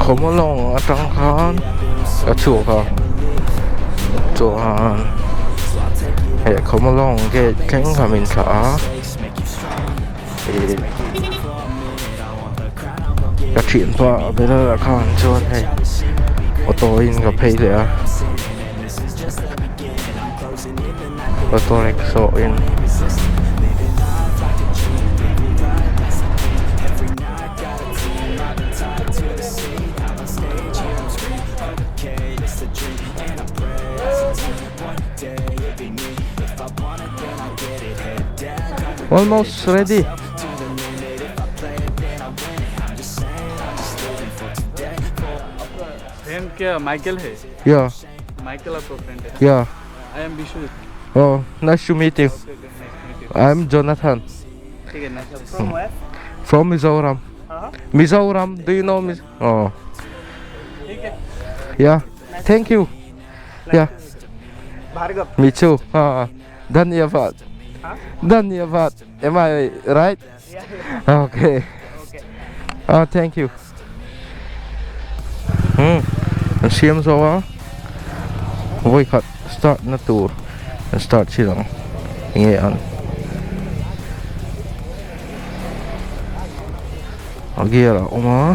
Come along, Atanghan. Johan. Hey, come along, get King coming to cái chuyện vợ bây giờ là con cho thầy ô tô in gặp thấy rồi ô tô này số in almost ready. Friend क्या Michael है? Yeah. Michael आपका friend है? Yeah. I am Bishu. Oh, nice to meet you. I'm Jonathan. ठीक है ना? From where? From Mizoram. Mizoram. Do you know Mizoram? Oh. ठीक है. Yeah. Thank you. Yeah. Bhargava. Me too. Dhanyavad. Dhanyavad. Am I right? Yeah. Okay. Oh, thank you. Xiêm rồi á. Vui thật. Start na tour. Start silang. Nghe ăn. Agia là oma.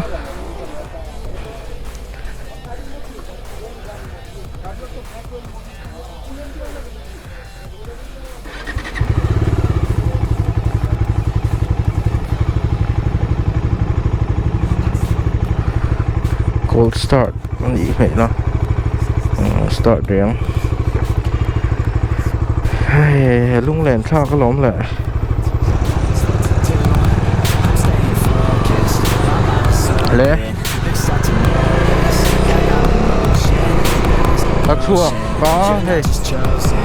Cold start nó gì vậy nó start riêng lung lẹn sao có lỏm lại lẽ thật chuộng có hey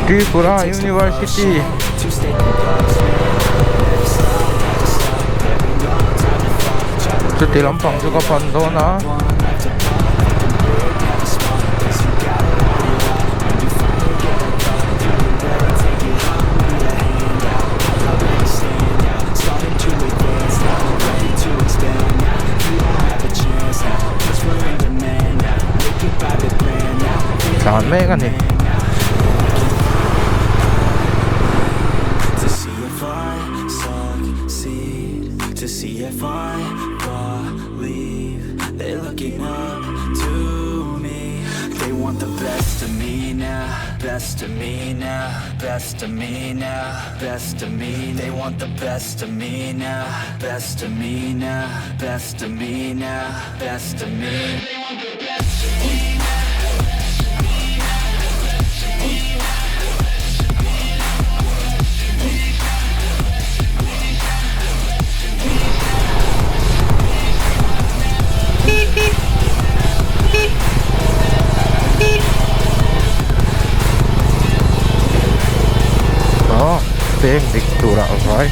Tripura University chút tí lắm phòng cho có phần thôi nó Chọn mấy cái này to see if I believe they're looking up to me. They want the best of me now, best of me now, best of me now, best of me. They want the best of me now, best of me now, best of me now, best of me. They want the best of me. Tiếng Tripura rồi.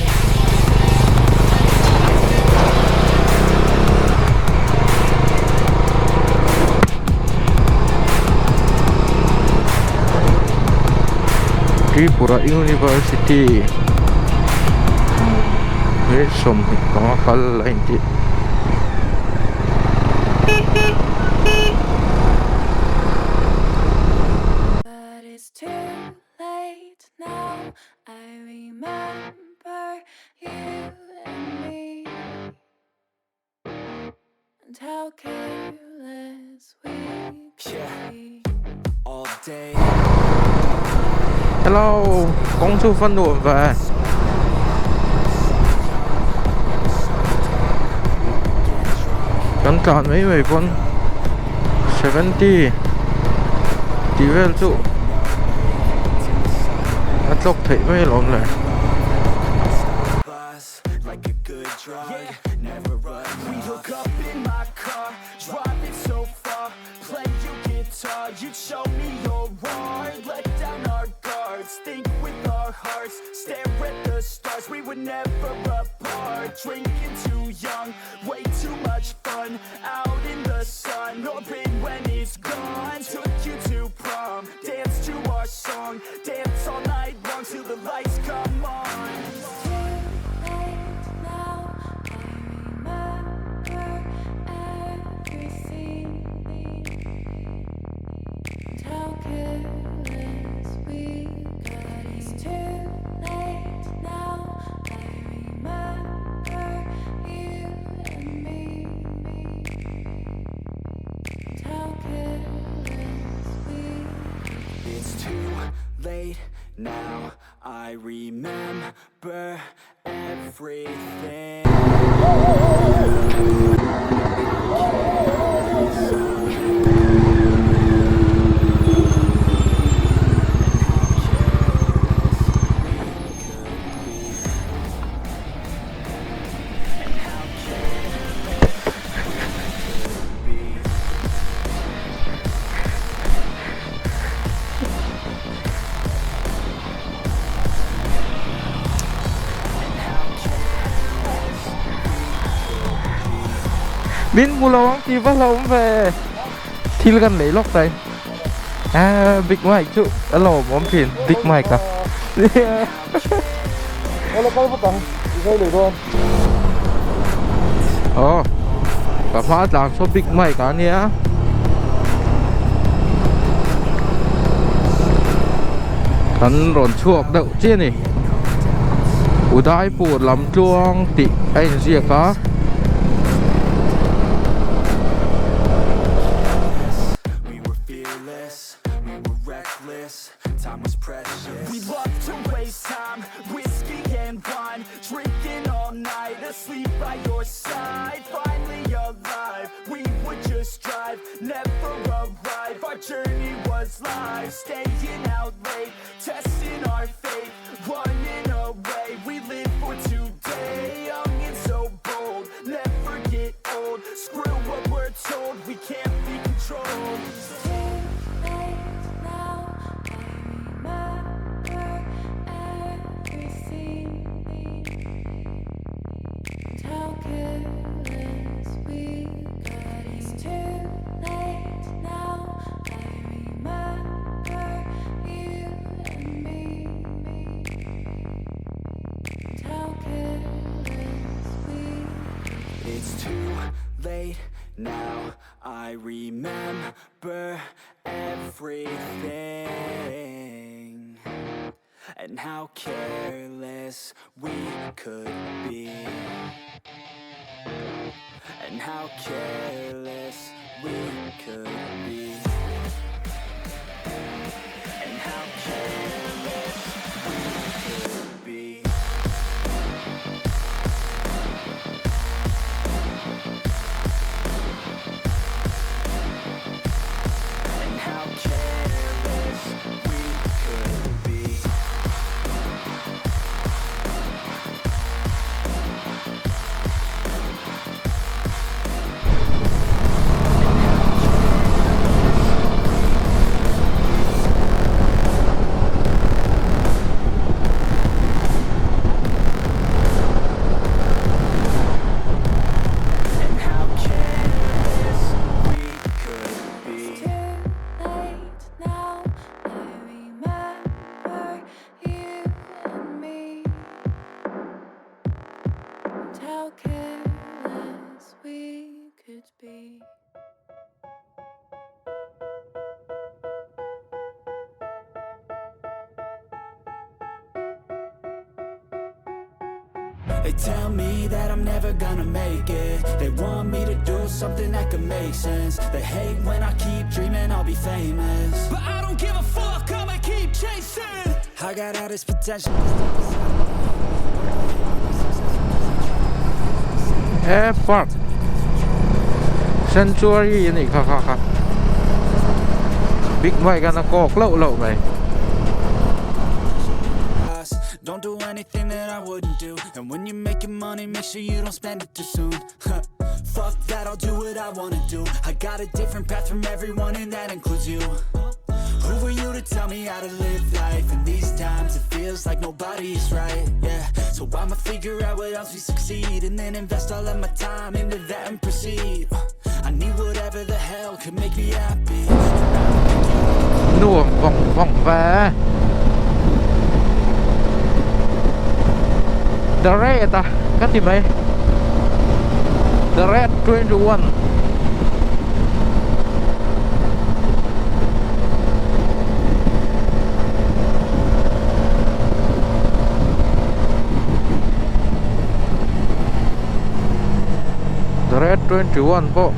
Tripura University. Với sum thì có khá là anh chị. How careless we be. All day. Hello, công chúa phân đuổi về. Cẩn thận mấy người con 70 tí về trụ đã chọc thấy mấy lộn này. You'd show me your art, let down our guards, think with our hearts, stare at the stars, we were never apart, drinking too young, way too much fun, out in the sun, orbit when it's gone, took you to prom, dance to our song, dance all night long till the lights come on. Too late now, I remember now I remember everything. Bin bulawang tiba lawang về thì gần lấy lóc đây big mic chứ alo bom pin big mic à bà phá làm số big mic cả nhé hắn rộn chuộc đậu chia này Udaipur làm chuông tị anh gì cả. We love to waste time, whiskey and wine, drinking all night, asleep by your side. Finally alive, we would just drive, never arrive. Our journey was life, staying out late, testing our faith, running away. We live for today, young and so bold, never get old. Screw what we're told, we can't be controlled. It's too late now, I remember everything, and how careless we could be, and how careless we could be, and how careless we could be. They tell me that I'm never gonna make it. They want me to do something that could make sense. They hate when I keep dreaming I'll be famous, but I don't give a fuck, I'ma keep chasing. I got all this potential. Airport Sanctuary này kha Big mic nó cọc lậu này. Don't do anything that I wouldn't do. And when you're making money, make sure you don't spend it too soon. Fuck that, I'll do what I wanna do. I got a different path from everyone and that includes you. Who were you to tell me how to live life? In these times it feels like nobody's right, yeah. So I'ma figure out what else we succeed, and then invest all of my time into that and proceed. I need whatever the hell could make me happy. Nuông vòng về The Red à? Cái gì vậy? The Red 21. The Red 21 po.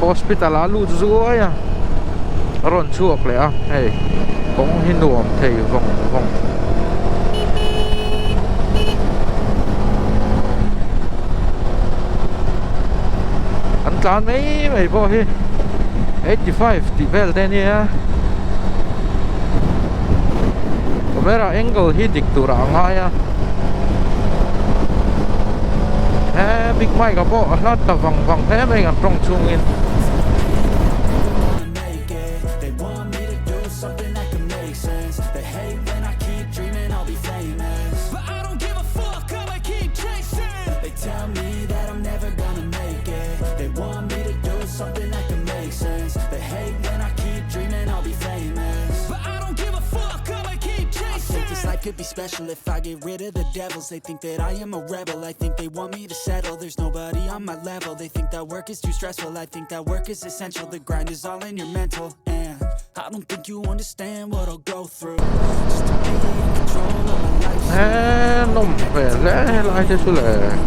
Hospital lalu zuo ya. ron chuộc lẽ hey cũng hin nuông thì vòng vòng anh chán mấy mày vô hi 85 thì vel tên nha camera angle hi dik tu ra ngai à big mic ka po hlat ta vang vang he mai ngan trong chung in Could be special if I get rid of the devils. They think that I am a rebel. I think they want me to settle. There's nobody on my level. They think that work is too stressful. I think that work is essential. The grind is all in your mental. And I don't think you understand what I'll go through just to be in control of my life. nôm về lẽ lại thế chứ lẽ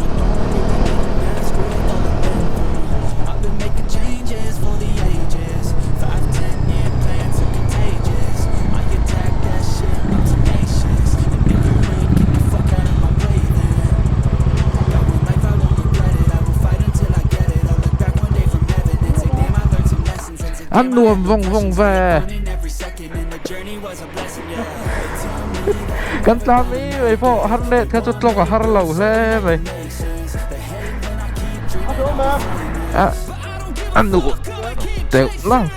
I've been making changes for the ages. 5-10 year plans are contagious. I attack that shit with tenacious. And if you ain't, get the fuck out of my way then. Got one life, I won't regret it. I will fight until I get it. I'll look back one day from heaven and say, damn, I learned some lessons. And say, anh nuông vòng vòng về every second and the journey was a blessing, yeah. They tell me that kan ta mi mày po han le theo chút lộc har lâu le mày anh nuông đẹp lắm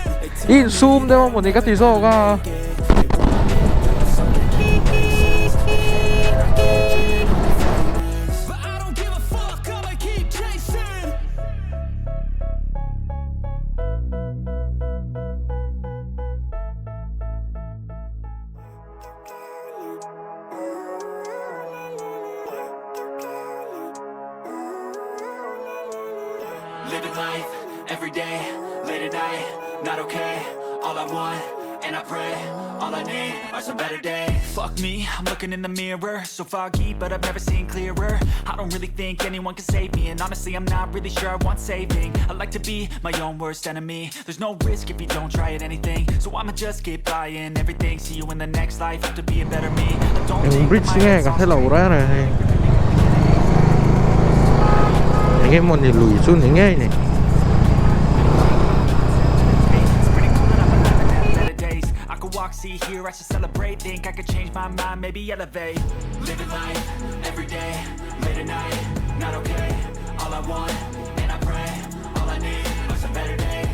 in zoom đấy mà một cái tí số cả Living life, every day, late at night, not okay. All I want, and I pray, all I need are some better days. fuck me, I'm looking in the mirror. So foggy, but I've never seen clearer. I don't really think anyone can save me. And honestly, I'm not really sure I want saving. I like to be my own worst enemy. There's no risk if you don't try at anything. So I'ma just keep buying everything. See you in the next life, have to be a better me. I don't em think bridge that my nghe head's cả on thấy lâu ra này anh em muốn đi lùi xuống thì nghe này It's pretty cool that I'm alive and have better days. I could walk, see, hear, I should celebrate. Think I could change my mind, maybe elevate. Living life, every day, late at night, not okay. All I want, and I pray, all I need are some better days.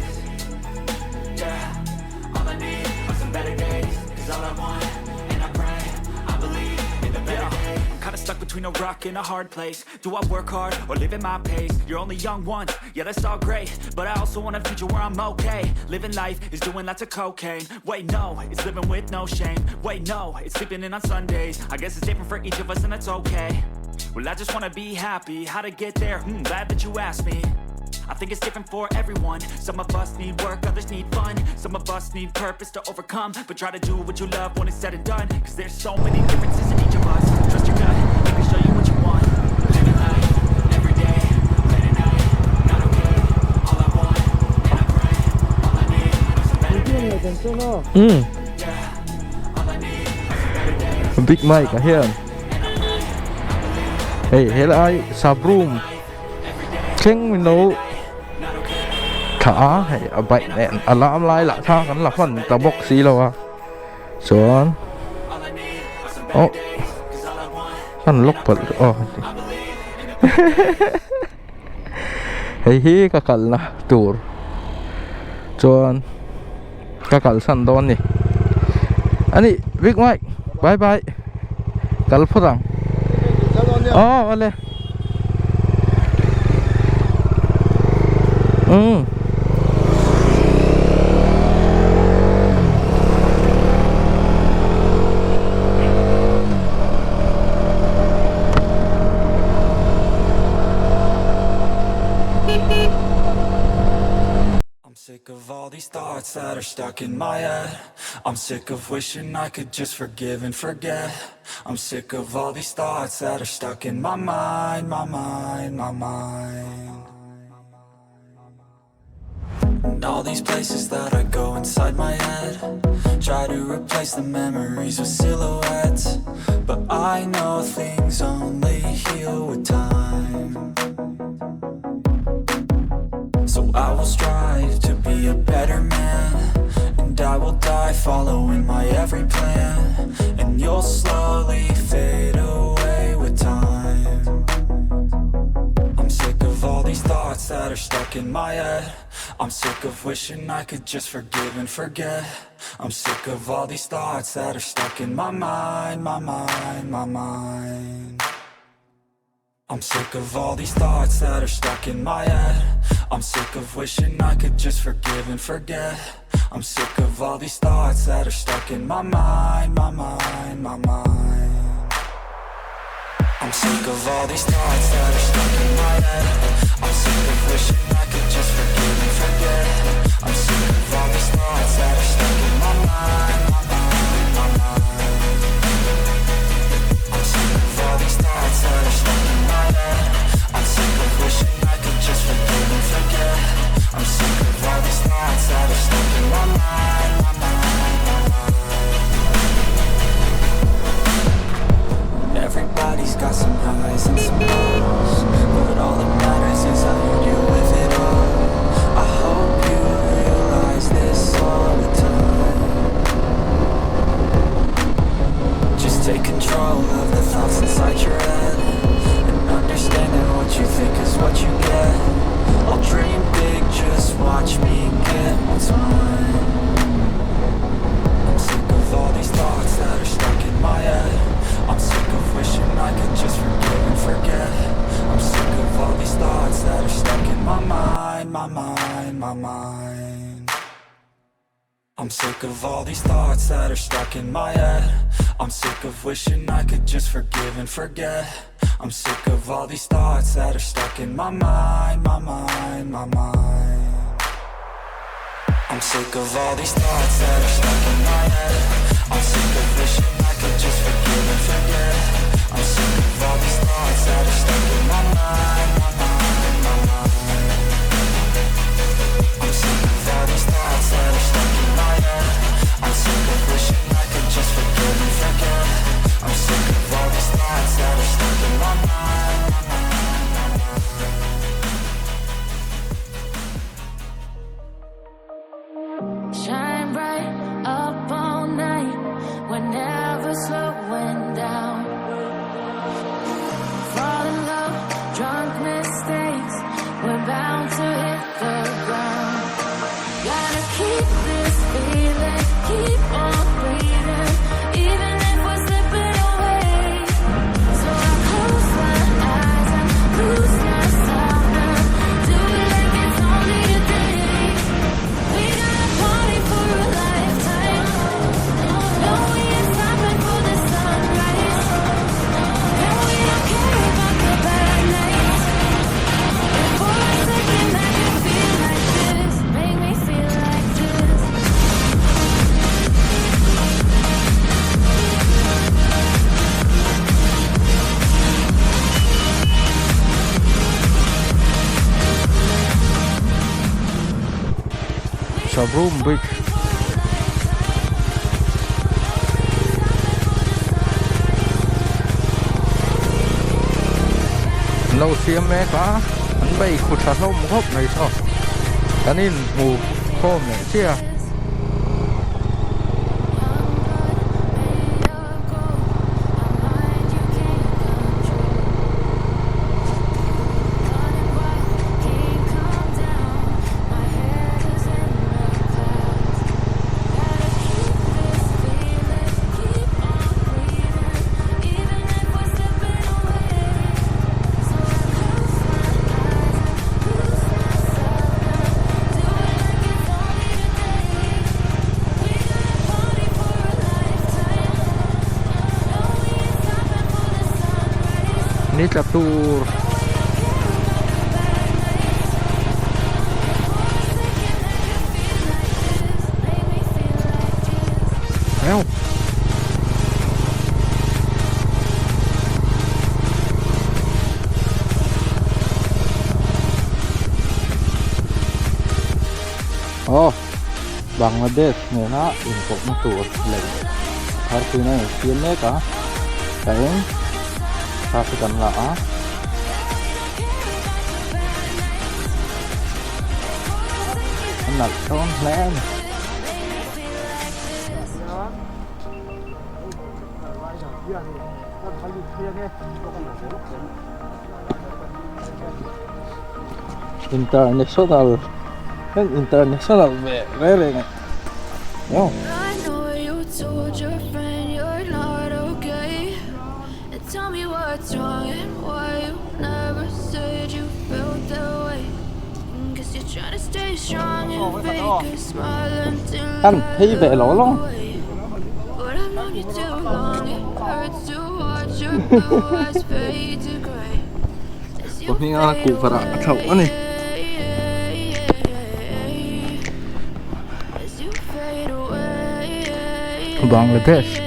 Yeah, all I need are some better days. Cause all I want, and I pray, I believe in the better days. I'm kinda stuck between a rock and a hard place. Do I work hard or live at my pace? You're only young once, yeah that's all great. But I also want a future where I'm okay. Living life is doing lots of cocaine. Wait no, it's living with no shame. Wait no, it's sleeping in on Sundays. I guess it's different for each of us and that's okay. Well I just wanna be happy, how to get there? Glad that you asked me. I think it's different for everyone. Some of us need work, others need fun. Some of us need purpose to overcome. But try to do what you love when it's said and done. Cause there's so many differences in each of us. Trust your gut, it can show you what you want. Living life, every day, late at night, not okay. All I want, and I pray, all I need are some better days. Yeah, all I need are some better days. big mic cả hiền hey hey lại Sabroom khen mình nấu khá hay ở bệnh nè alarm lại lại thang hắn là phần tao bóc xí đâu à xuống ô hắn lốc bật ô hey hi kakal na tour xuống kakal san don ni ani big mic bye bye kal phurang oh vale I'm sick of all these thoughts that are stuck in my head. I'm sick of wishing I could just forgive and forget. I'm sick of all these thoughts that are stuck in my mind, my mind, my mind. And all these places that I go inside my head, try to replace the memories with silhouettes, but I know things only heal with time. So I will strive to be a better man, and I will die following my every plan, and you'll slowly fade away with time. I'm sick of all these thoughts that are stuck in my head. I'm sick of wishing I could just forgive and forget. I'm sick of all these thoughts that are stuck in my mind, my mind, my mind. I'm sick of all these thoughts that are stuck in my head. I'm sick of wishing I could just forgive and forget. I'm sick of all these thoughts that are stuck in my mind, my mind, my mind. I'm sick of all these thoughts that are stuck in my head. I'm sick of wishing I could just forgive and forget. I'm sick of all these thoughts that are stuck in my mind, my mind, my mind. I'm sick of all these thoughts that are stuck in my head. I'm sick of wishing I could just forgive and forget. I'm sick of all these thoughts that are stuck in my mind, my mind, my mind. Everybody's got some highs and some lows, but all that matters is how you deal with it all. I hope you realize this all the time. Just take control of the thoughts inside your head, and understand that what you think is what you get. I'll dream big, just watch me get what's mine. I'm sick of all these thoughts that are stuck in my head. I'm sick of wishing I could just forgive and forget. I'm sick of all these thoughts that are stuck in my mind, my mind, my mind. I'm sick of all these thoughts that are stuck in my head. I'm sick of wishing I could just forgive and forget. I'm sick of all these thoughts that are stuck in my mind, my mind, my mind. I'm sick of all these thoughts that are stuck in my head. I'm sick of wishing I could just forgive and forget. I'm sick of all these thoughts that are stuck in my mind, my mind, my mind. I'm sick of all these thoughts that are stuck in my head. I'm sick of wishing I could just forgive and forget. I'm sick of all these thoughts that are stuck in my mind, my mind, my mind. Shine bright up all night, we're never slowing down. Fall in love, drunk mistakes, we're bound to hit the ground. Gotta keep this feeling, keep on breathing, even if we're slipping away. So I close my eyes and lose myself now, do it like it's only a day. We got a party for a lifetime, no we ain't stopping for the sunrise. And we don't care about the bad nights. And for a second I can feel like this, make me feel like this. Sabroom Bridge. Lâu xiêm mẹ cả anh bay khụt sát hôm hộp này sao anh in ngủ hôm này chia Nít là tour. Eo. Oh, Bangladesh này nó import nó tụ lệnh ở phía này phía này cả cái ta phải cần là nặng con lên international về này đúng không? I know you told your friend you're not okay. And tell me what's wrong and why you never said you felt that way. Guess you're trying to stay strong and fake a smile until Anh thấy vẻ lỗ lắm. but I've known you too long. It hurts to watch your blue eyes fade to gray. As you Có khi là cụ phải đã thấu này. As you fade away. Bangladesh.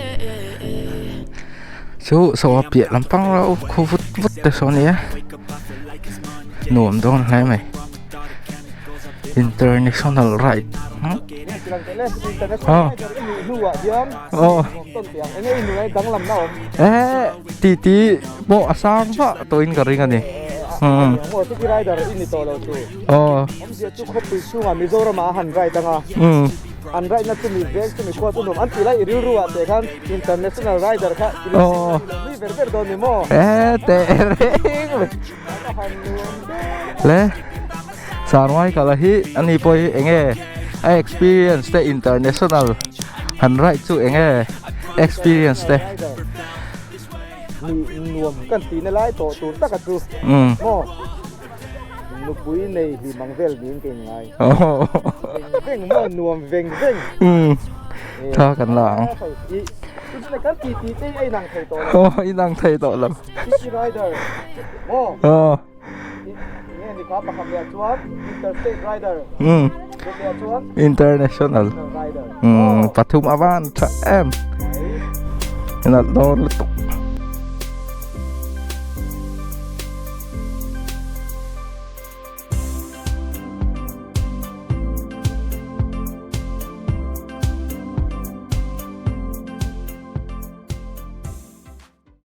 Số số Việt làm phăng ra khu vút vút tới số này á. Nổm đó này mày. International right. Titi mau asal pak toin keringan nih. Oh. Mizoram han right tanga. An right na tumi vek tumi ko tu nom an tilai riru ate kan international rider kha. Oh. Ni ver don ni mo. Tereng. Le. Sarwai kalahi ani poi enge. I experience the international. Han right tu enge. Experience the. Nuông kan ti na lai to tu ta ka tu. Mo. Nu pui nei hi mangvel ding ke ngai. Oh. Veng mo nuông veng veng. Tha kan lang. Tu na kan ti ti ai nang thai to. Oh, inang thai to lam. Ti rider. Mo. Oh. Nghe ni kha pa kham ya chuan interstate rider. Ya chuan International. rider. Pathum awan cha em. Ina do lutuk